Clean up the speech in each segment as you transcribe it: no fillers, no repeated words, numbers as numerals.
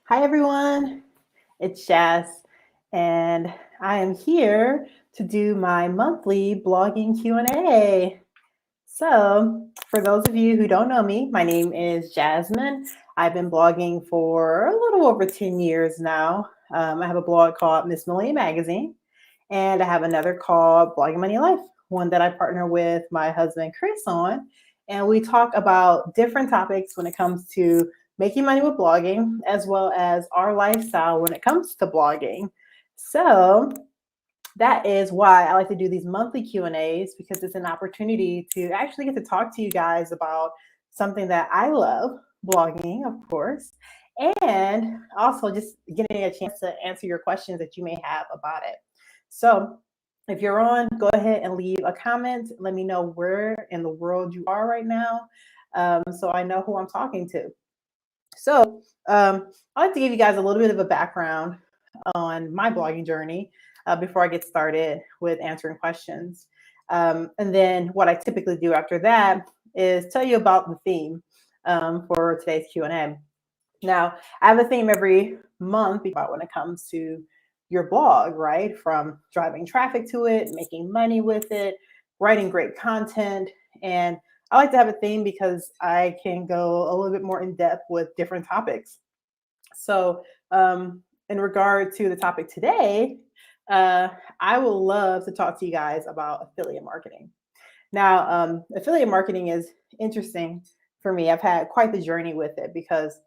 Hi everyone, it's Jazz, and I am here to do my monthly blogging Q&A. So, for those of you who don't know me, my name is Jasmine. I've been blogging for a little over 10 years now. I have a blog called Miss Millennium Magazine, and I have another called Blogging Money Life, one that I partner with my husband Chris on. And we talk about different topics when it comes to making money with blogging, as well as our lifestyle when it comes to blogging. So that is why I like to do these monthly Q&As, because it's an opportunity to actually get to talk to you guys about something that I love, blogging, of course, and also just getting a chance to answer your questions that you may have about it. So if you're on, go ahead and leave a comment. Let me know where in the world you are right now, so I know who I'm talking to. So I'd like to give you guys a little bit of a background on my blogging journey before I get started with answering questions. And then what I typically do after that is tell you about the theme for today's Q&A. Now, I have a theme every month about when it comes to your blog, right? From driving traffic to it, making money with it, writing great content. And I like to have a theme because I can go a little bit more in depth with different topics. So, in regard to the topic today, I would love to talk to you guys about affiliate marketing. Now, affiliate marketing is interesting for me. I've had quite the journey with it because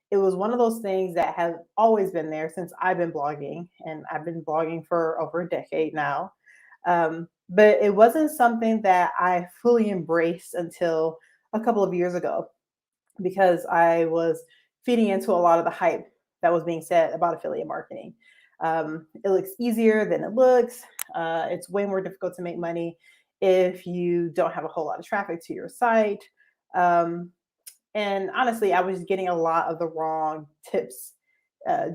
it was one of those things that has always been there since I've been blogging, and I've been blogging for over a decade now. But it wasn't something that I fully embraced until a couple of years ago, because I was feeding into a lot of the hype that was being said about affiliate marketing. It looks easier than it looks. It's way more difficult to make money if you don't have a whole lot of traffic to your site. Um, and honestly, I was getting a lot of the wrong tips.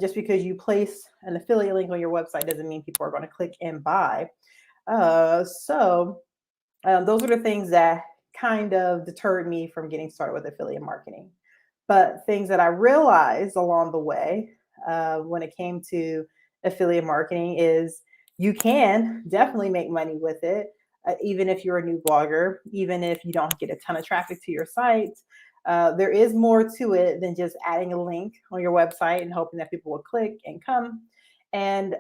Just because you place an affiliate link on your website doesn't mean people are going to click and buy. Those are the things that kind of deterred me from getting started with affiliate marketing. But things that I realized along the way when it came to affiliate marketing is you can definitely make money with it, even if you're a new blogger, even if you don't get a ton of traffic to your site. There is more to it than just adding a link on your website and hoping that people will click and come. And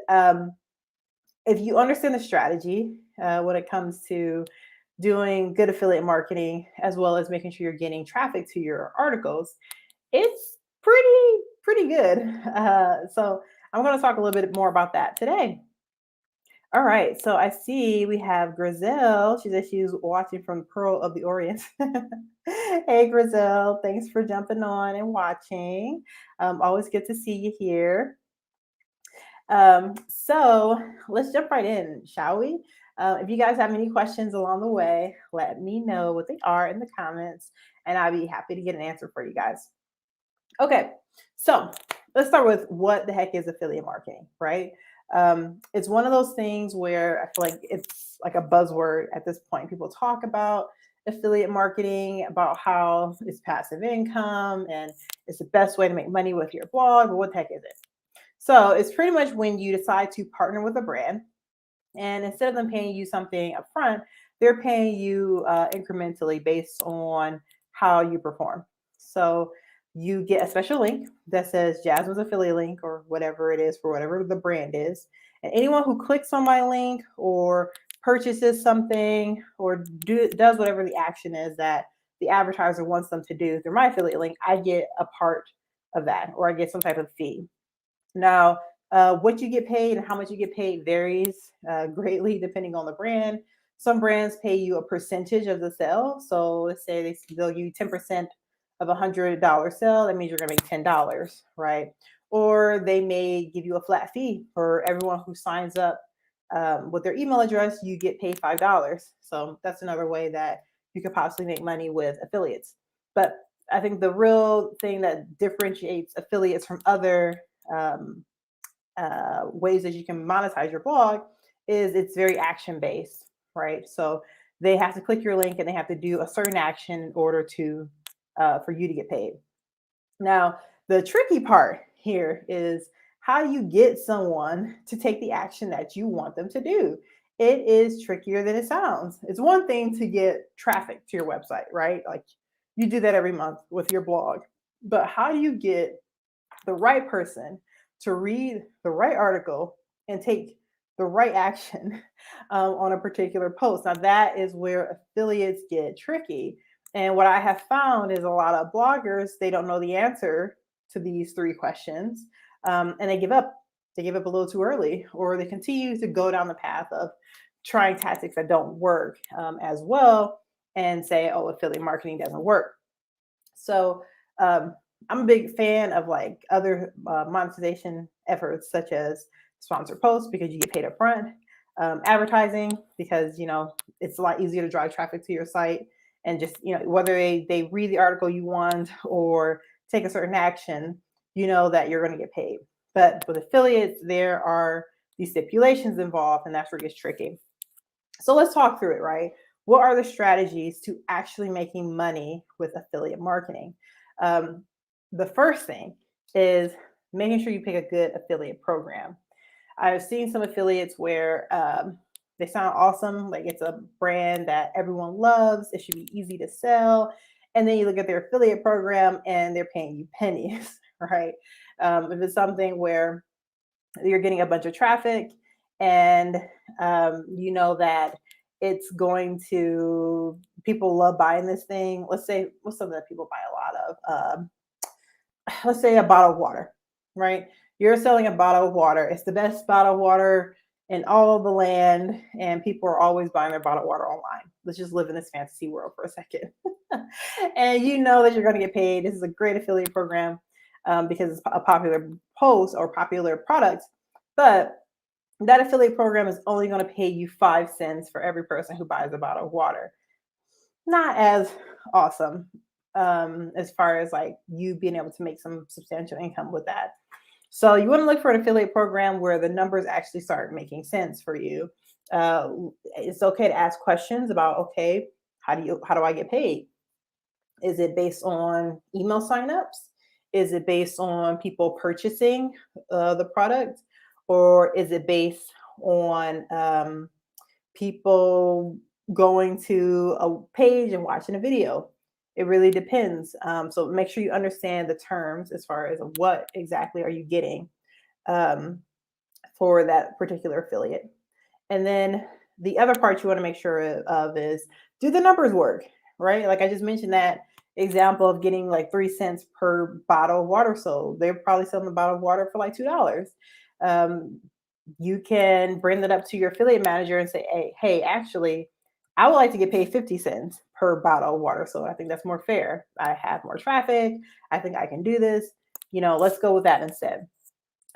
if you understand the strategy when it comes to doing good affiliate marketing, as well as making sure you're getting traffic to your articles, it's pretty good. So I'm going to talk a little bit more about that today. All right, so I see we have Grizel. She says she's watching from Pearl of the Orient. Hey, Grizel, thanks for jumping on and watching. Always good to see you here. So let's jump right in, shall we? If you guys have any questions along the way, let me know what they are in the comments, and I'll be happy to get an answer for you guys. Okay, so let's start with what the heck is affiliate marketing, right? It's one of those things where I feel like it's like a buzzword at this point. People talk about affiliate marketing, about how it's passive income and it's the best way to make money with your blog, but what the heck is it? So it's pretty much when you decide to partner with a brand, and instead of them paying you something upfront, they're paying you incrementally based on how you perform. So you get a special link that says Jasmine's affiliate link or whatever it is for whatever the brand is. And anyone who clicks on my link or purchases something or does whatever the action is that the advertiser wants them to do through my affiliate link, I get a part of that, or I get some type of fee. Now, what you get paid and how much you get paid varies greatly depending on the brand. Some brands pay you a percentage of the sale. So let's say they'll give you 10% of a $100 sale. That means you're going to make $10, right? Or they may give you a flat fee for everyone who signs up with their email address. You get paid $5. So that's another way that you could possibly make money with affiliates. But I think the real thing that differentiates affiliates from other ways that you can monetize your blog is it's very action based, right? So they have to click your link and they have to do a certain action in order to for you to get paid. Now, The tricky part here is how do you get someone to take the action that you want them to do? It is trickier than it sounds. It's one thing to get traffic to your website, right? Like you do that every month with your blog. But how do you get the right person to read the right article and take the right action on a particular post? Now, that is where affiliates get tricky. And what I have found is a lot of bloggers, they don't know the answer to these three questions, and they give up. They give up a little too early, or they continue to go down the path of trying tactics that don't work as well and say, oh, affiliate marketing doesn't work. So I'm a big fan of like other monetization efforts such as sponsored posts because you get paid up front, advertising because it's a lot easier to drive traffic to your site, and just whether they read the article you want or take a certain action, you know that you're going to get paid. But with affiliates, there are these stipulations involved, and that's where it gets tricky. So let's talk through it, right? What are the strategies to actually making money with affiliate marketing? The first thing is making sure you pick a good affiliate program. I've seen some affiliates where they sound awesome, like it's a brand that everyone loves, it should be easy to sell. And then you look at their affiliate program and they're paying you pennies, right? If it's something where you're getting a bunch of traffic and you know that it's going to, people love buying this thing. Let's say what's something that people buy a lot of. Let's say a bottle of water, right? You're selling a bottle of water. It's the best bottle of water in all of the land, and people are always buying their bottled water online. Let's just live in this fantasy world for a second. And you know that you're going to get paid. This is a great affiliate program because it's a popular post or popular product. But that affiliate program is only going to pay you 5 cents for every person who buys a bottle of water. Not as awesome as far as like you being able to make some substantial income with that. So you want to look for an affiliate program where the numbers actually start making sense for you. It's okay to ask questions about, okay, how do I get paid? Is it based on email signups? Is it based on people purchasing the product? Or is it based on people going to a page and watching a video? It really depends. So make sure you understand the terms as far as what exactly are you getting for that particular affiliate. And then the other part you want to make sure of is, do the numbers work, right? Like I just mentioned that example of getting like 3 cents per bottle of water sold. They're probably selling a bottle of water for like $2. You can bring that up to your affiliate manager and say, hey, actually, I would like to get paid 50 cents per bottle of water. So I think that's more fair. I have more traffic. I think I can do this. Let's go with that instead.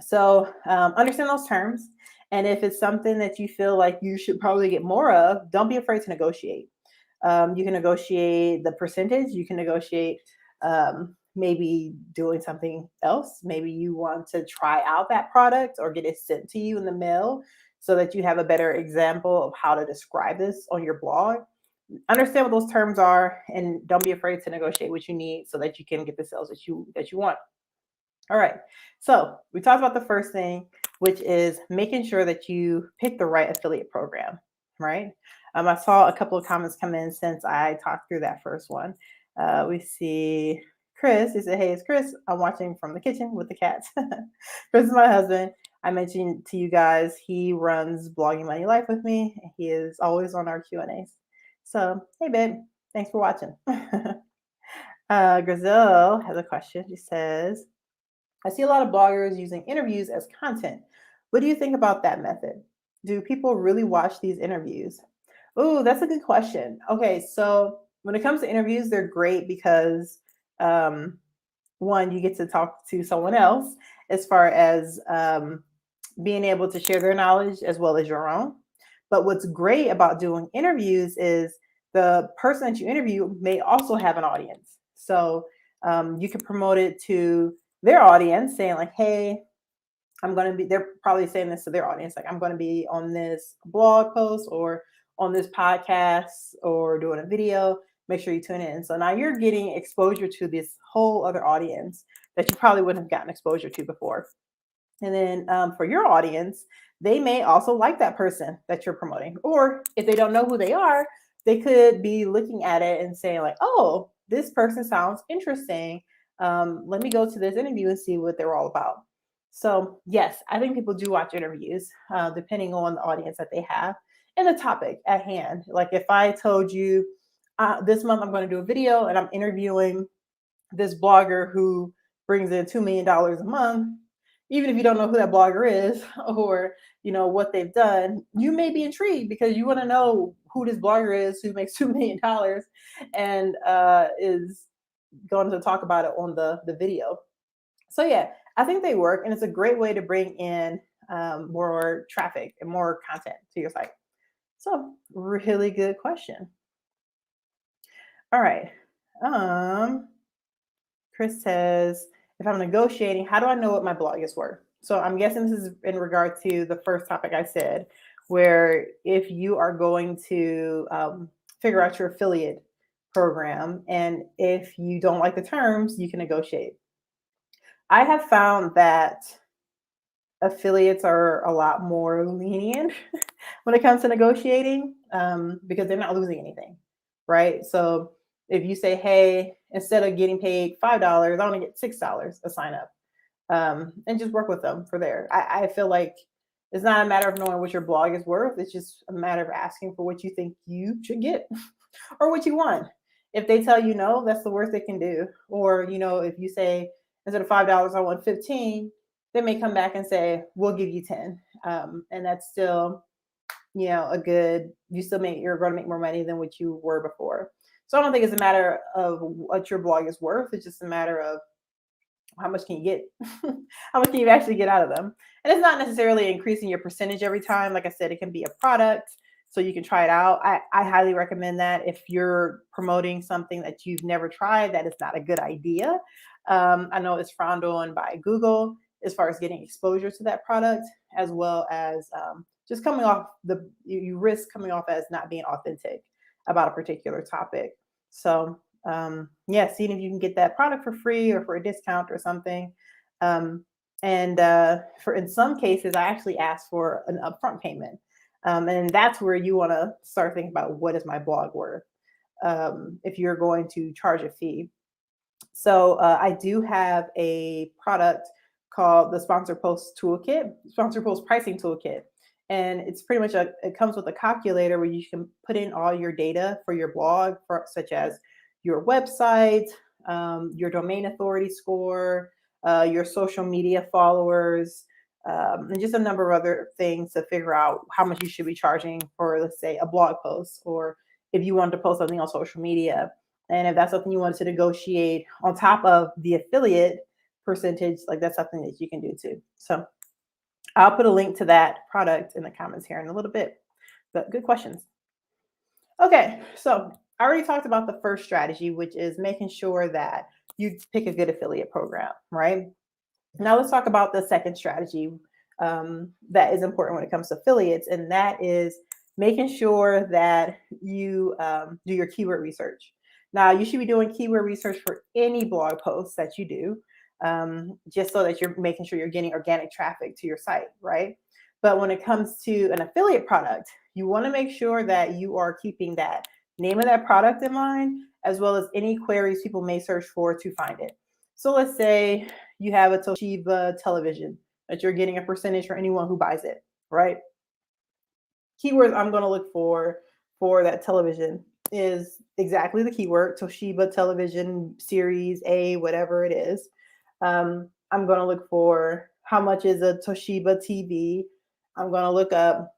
So understand those terms. And if it's something that you feel like you should probably get more of, don't be afraid to negotiate. You can negotiate the percentage. You can negotiate maybe doing something else. Maybe you want to try out that product or get it sent to you in the mail so that you have a better example of how to describe this on your blog. Understand what those terms are and don't be afraid to negotiate what you need so that you can get the sales that you want. All right. So we talked about the first thing, which is making sure that you pick the right affiliate program, right? I saw a couple of comments come in since I talked through that first one. We see Chris. He said, hey, it's Chris. I'm watching from the kitchen with the cats. Chris is my husband. I mentioned to you guys, he runs Blogging Money Life with me. He is always on our Q&As. So, hey, babe, thanks for watching. Griselle has a question. She says, I see a lot of bloggers using interviews as content. What do you think about that method? Do people really watch these interviews? Oh, that's a good question. Okay, so when it comes to interviews, they're great because one, you get to talk to someone else as far as being able to share their knowledge as well as your own. But what's great about doing interviews is the person that you interview may also have an audience. So you can promote it to their audience saying like, hey, they're probably saying this to their audience. Like, I'm going to be on this blog post or on this podcast or doing a video. make sure you tune in. So now you're getting exposure to this whole other audience that you probably wouldn't have gotten exposure to before. And then for your audience, they may also like that person that you're promoting. Or if they don't know who they are, they could be looking at it and saying, like, oh, this person sounds interesting. Let me go to this interview and see what they're all about. So, yes, I think people do watch interviews depending on the audience that they have and the topic at hand. Like, if I told you this month I'm going to do a video and I'm interviewing this blogger who brings in $2 million a month, even if you don't know who that blogger is or what they've done, you may be intrigued because you want to know who this blogger is who makes $2 million and is going to talk about it on the video. So yeah, I think they work, and it's a great way to bring in more traffic and more content to your site. So really good question. All right. Chris says, if I'm negotiating, how do I know what my blog is worth? So I'm guessing this is in regard to the first topic I said, where if you are going to figure out your affiliate program, and if you don't like the terms, you can negotiate. I have found that affiliates are a lot more lenient when it comes to negotiating because they're not losing anything, right? So if you say, hey, instead of getting paid $5, I want to get $6 a sign up, and just work with them for there. I feel like it's not a matter of knowing what your blog is worth. It's just a matter of asking for what you think you should get or what you want. If they tell you no, that's the worst they can do. Or, if you say instead of $5, I want 15, they may come back and say, we'll give you 10. And that's still, you're going to make more money than what you were before. So I don't think it's a matter of what your blog is worth. It's just a matter of how much can you get? How much can you actually get out of them? And it's not necessarily increasing your percentage every time. Like I said, it can be a product, so you can try it out. I highly recommend that. If you're promoting something that you've never tried, that is not a good idea. I know it's frowned on by Google as far as getting exposure to that product, as well as just coming off you risk coming off as not being authentic about a particular topic. So seeing if you can get that product for free or for a discount or something. For in some cases, I actually ask for an upfront payment. And that's where you want to start thinking about, what is my blog worth? If you're going to charge a fee. So I do have a product called the Sponsor Post Pricing Toolkit. And it's pretty much it comes with a calculator where you can put in all your data for your blog, such as your website, your domain authority score, your social media followers, and just a number of other things to figure out how much you should be charging for, let's say, a blog post, or if you wanted to post something on social media. And if that's something you wanted to negotiate on top of the affiliate percentage, like that's something that you can do too. So I'll put a link to that product in the comments here in a little bit. But good questions. Okay, so I already talked about the first strategy, which is making sure that you pick a good affiliate program, right? Now let's talk about the second strategy that is important when it comes to affiliates, and that is making sure that you do your keyword research. Now, you should be doing keyword research for any blog post that you do, just so that you're making sure you're getting organic traffic to your site, right? But when it comes to an affiliate product, you want to make sure that you are keeping that name of that product in mind, as well as any queries people may search for to find it. So let's say you have a Toshiba television that you're getting a percentage for anyone who buys it, right? Keywords I'm going to look for that television is exactly the keyword Toshiba television series A, whatever it is. I'm going to look for how much is a Toshiba TV. I'm going to look up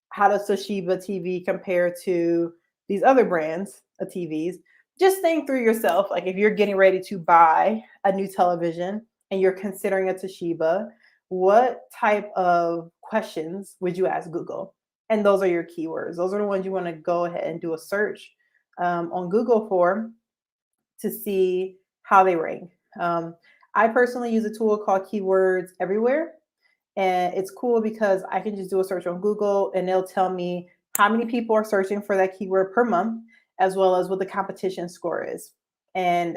how does Toshiba TV compare to these other brands of TVs. Just think through yourself, like if you're getting ready to buy a new television and you're considering a Toshiba, what type of questions would you ask Google? And those are your keywords. Those are the ones you want to go ahead and do a search on Google for to see how they rank. I personally use a tool called Keywords Everywhere. And it's cool because I can just do a search on Google and they'll tell me how many people are searching for that keyword per month, as well as what the competition score is. And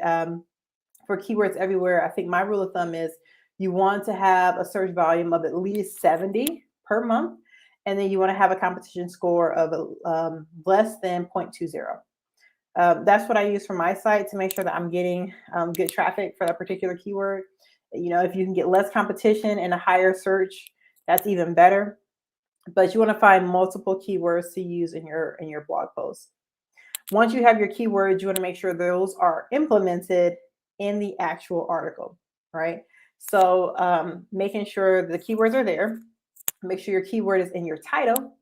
for keywords everywhere, I think my rule of thumb is you want to have a search volume of at least 70 per month, and then you want to have a competition score of less than 0.20. That's what I use for my site to make sure that I'm getting good traffic for that particular keyword. You know, if you can get less competition and a higher search, that's even better. But you want to find multiple keywords to use in your blog post. Once you have your keywords, you want to make sure those are implemented in the actual article, right? So making sure the keywords are there. Make sure your keyword is in your title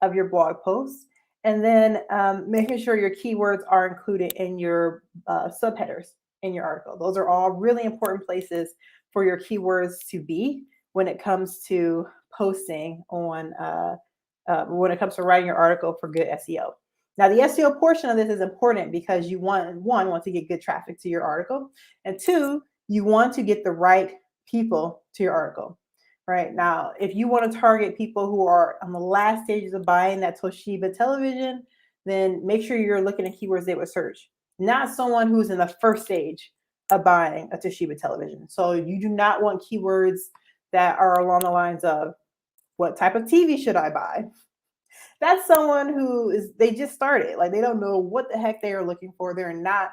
of your blog post, and then making sure your keywords are included in your subheaders in your article. Those are all really important places for your keywords to be when it comes to posting on, when it comes to writing your article for good SEO. Now, the SEO portion of this is important because you want to get good traffic to your article, and two, you want to get the right people to your article. Right now, if you want to target people who are on the last stages of buying that Toshiba television, then make sure you're looking at keywords they would search, not someone who's in the first stage of buying a Toshiba television. So you do not want keywords that are along the lines of, what type of TV should I buy? That's someone they just started. Like, they don't know what the heck they are looking for. They're not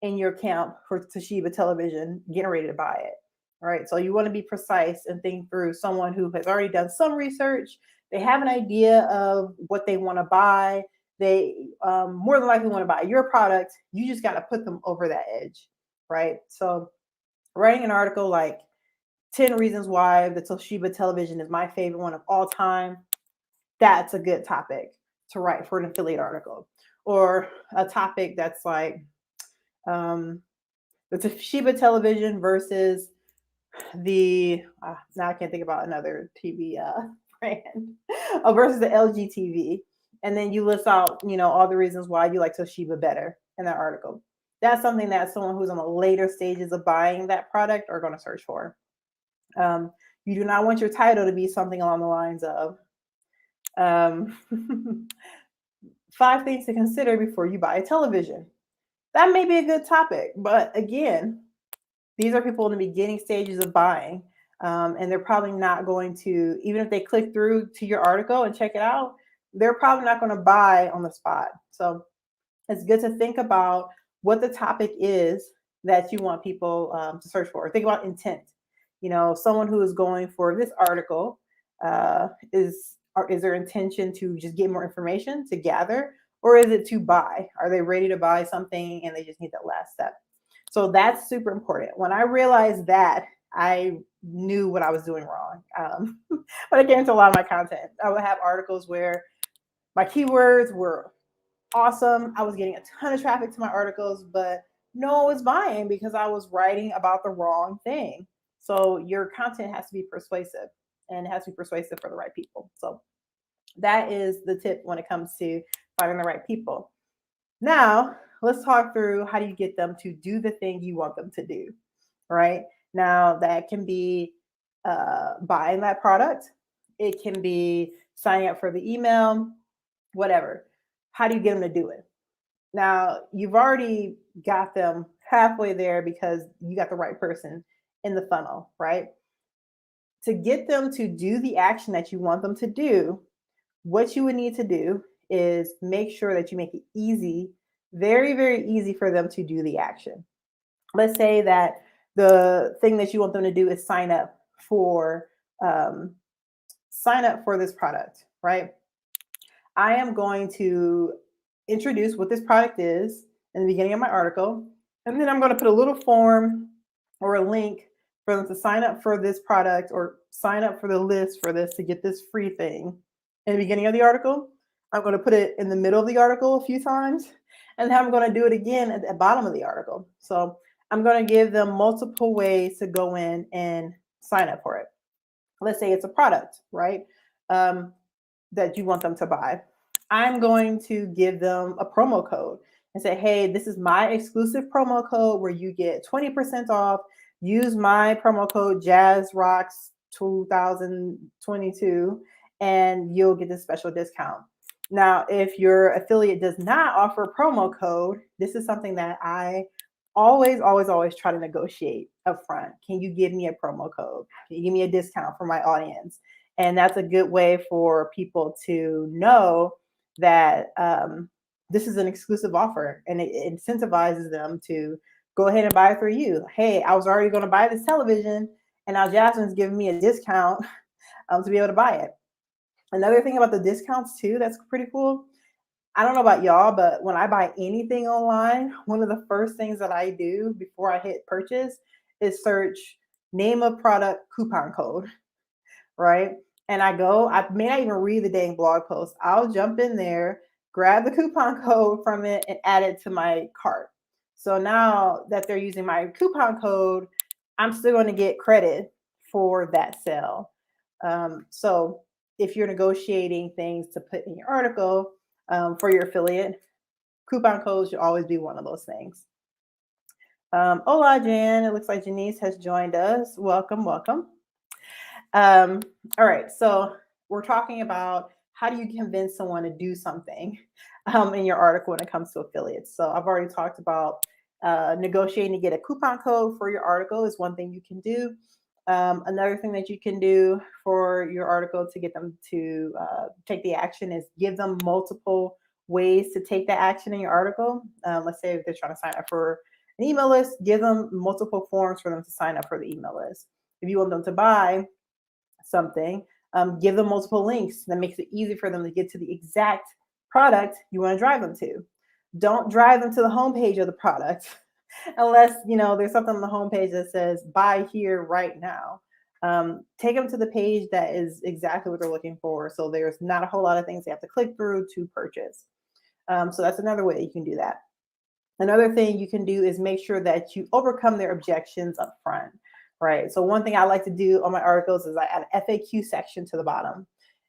in your camp for Toshiba television, getting ready to buy it. Right. So you want to be precise and think through someone who has already done some research. They have an idea of what they want to buy. They more than likely want to buy your product. You just got to put them over that edge. Right. So writing an article like 10 reasons why the Toshiba television is my favorite one of all time. That's a good topic to write for an affiliate article, or a topic that's like the Toshiba television versus the now I can't think about another TV brand versus the LG TV, and then you list out all the reasons why you like Toshiba better in that article. That's something that someone who's on the later stages of buying that product are going to search for. You do not want your title to be something along the lines of 5 things to consider before you buy a television. That may be a good topic, but again, these are people in the beginning stages of buying, and they're probably not going to, even if they click through to your article and check it out, they're probably not going to buy on the spot. So it's good to think about what the topic is that you want people to search for. Think about intent. Someone who is going for this article is their intention to just get more information, to gather, or is it to buy? Are they ready to buy something and they just need that last step? So that's super important. When I realized that, I knew what I was doing wrong. When it came to a lot of my content, I would have articles where my keywords were awesome. I was getting a ton of traffic to my articles, but no one was buying because I was writing about the wrong thing. So your content has to be persuasive, and it has to be persuasive for the right people. So that is the tip when it comes to finding the right people. Now, let's talk through how do you get them to do the thing you want them to do, right? Now, that can be buying that product. It can be signing up for the email, whatever. How do you get them to do it? Now, you've already got them halfway there because you got the right person in the funnel, right? To get them to do the action that you want them to do, what you would need to do is make sure that you make it easy, very, very easy for them to do the action. Let's say that the thing that you want them to do is sign up for this product, right? I am going to introduce what this product is in the beginning of my article, and then I'm going to put a little form or a link for them to sign up for this product or sign up for the list for this to get this free thing in the beginning of the article. I'm going to put it in the middle of the article a few times, and then I'm going to do it again at the bottom of the article. So I'm going to give them multiple ways to go in and sign up for it. Let's say it's a product, right? That you want them to buy. I'm going to give them a promo code and say, hey, this is my exclusive promo code where you get 20% off. Use my promo code JazzRocks2022 and you'll get this special discount. Now, if your affiliate does not offer a promo code, this is something that I always try to negotiate upfront. Can you give me a promo code? Can you give me a discount for my audience? And that's a good way for people to know that this is an exclusive offer, and it incentivizes them to go ahead and buy it through you. Hey, I was already going to buy this television, and now Jasmine's giving me a discount to be able to buy it. Another thing about the discounts too, that's pretty cool. I don't know about y'all, but when I buy anything online, one of the first things that I do before I hit purchase is search name of product coupon code, right? And I may not even read the dang blog post. I'll jump in there, grab the coupon code from it, and add it to my cart. So now that they're using my coupon code, I'm still going to get credit for that sale. So if you're negotiating things to put in your article for your affiliate, coupon codes should always be one of those things. Hola, Jan. It looks like Janice has joined us. Welcome, welcome. All right, so we're talking about how do you convince someone to do something in your article when it comes to affiliates. So I've already talked about negotiating to get a coupon code for your article is one thing you can do. Another thing that you can do for your article to get them to take the action is give them multiple ways to take the action in your article. Let's say if they're trying to sign up for an email list, give them multiple forms for them to sign up for the email list. If you want them to buy something, give them multiple links. That makes it easy for them to get to the exact product you want to drive them to. Don't drive them to the homepage of the product unless there's something on the homepage that says buy here right now. Take them to the page that is exactly what they're looking for, so there's not a whole lot of things they have to click through to purchase. So that's another way you can do that. Another thing you can do is make sure that you overcome their objections up front, right? So one thing I like to do on my articles is I add an FAQ section to the bottom,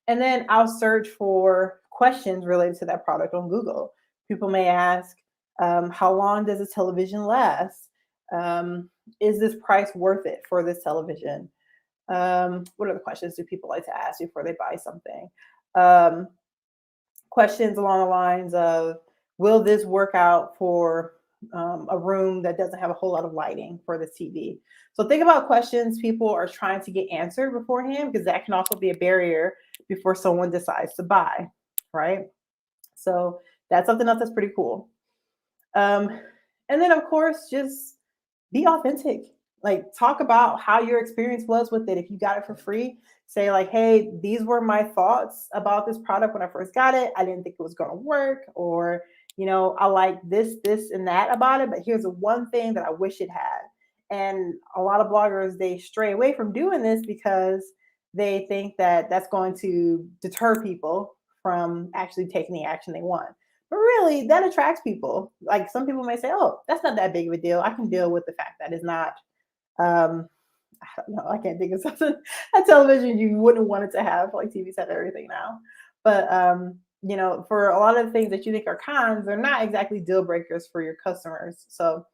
and then I'll search for questions related to that product on Google. People may ask, how long does this television last? Is this price worth it for this television? What other questions do people like to ask before they buy something? Questions along the lines of, will this work out for a room that doesn't have a whole lot of lighting for the TV? So think about questions people are trying to get answered beforehand, because that can also be a barrier before someone decides to buy, right? So that's something else that's pretty cool. And then, of course, just be authentic. Like, talk about how your experience was with it. If you got it for free, say like, hey, these were my thoughts about this product when I first got it. I didn't think it was going to work, or, I like this, and that about it, but here's the one thing that I wish it had. And a lot of bloggers, they stray away from doing this because they think that that's going to deter people from actually taking the action they want. But really, that attracts people. Like, some people may say, oh, that's not that big of a deal. I can deal with the fact that it's not, I don't know, I can't think of something, a television you wouldn't want it to have, like TV set and everything now. But, for a lot of the things that you think are cons, they're not exactly deal breakers for your customers. So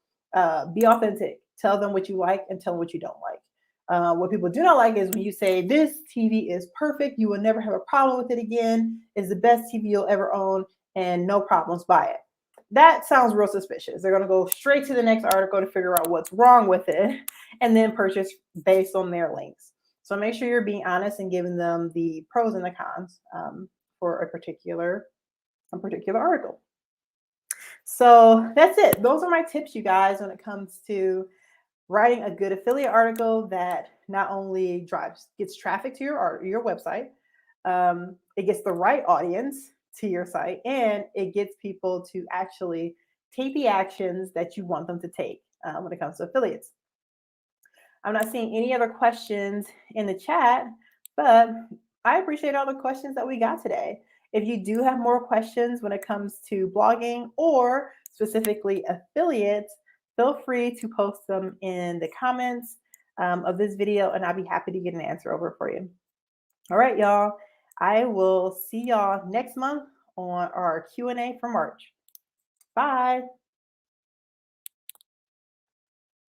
be authentic. Tell them what you like and tell them what you don't like. What people do not like is when you say, this TV is perfect, you will never have a problem with it again, it's the best TV you'll ever own, and no problems, buy it. That sounds real suspicious. They're going to go straight to the next article to figure out what's wrong with it and then purchase based on their links. So make sure you're being honest and giving them the pros and the cons for a particular article. So that's it. Those are my tips, you guys, when it comes to writing a good affiliate article that not only gets traffic to your website, it gets the right audience to your site, and it gets people to actually take the actions that you want them to take when it comes to affiliates. I'm not seeing any other questions in the chat, but I appreciate all the questions that we got today. If you do have more questions when it comes to blogging or specifically affiliates, feel free to post them in the comments of this video, and I'll be happy to get an answer over for you. All right, y'all. I will see y'all next month on our Q&A for March. Bye.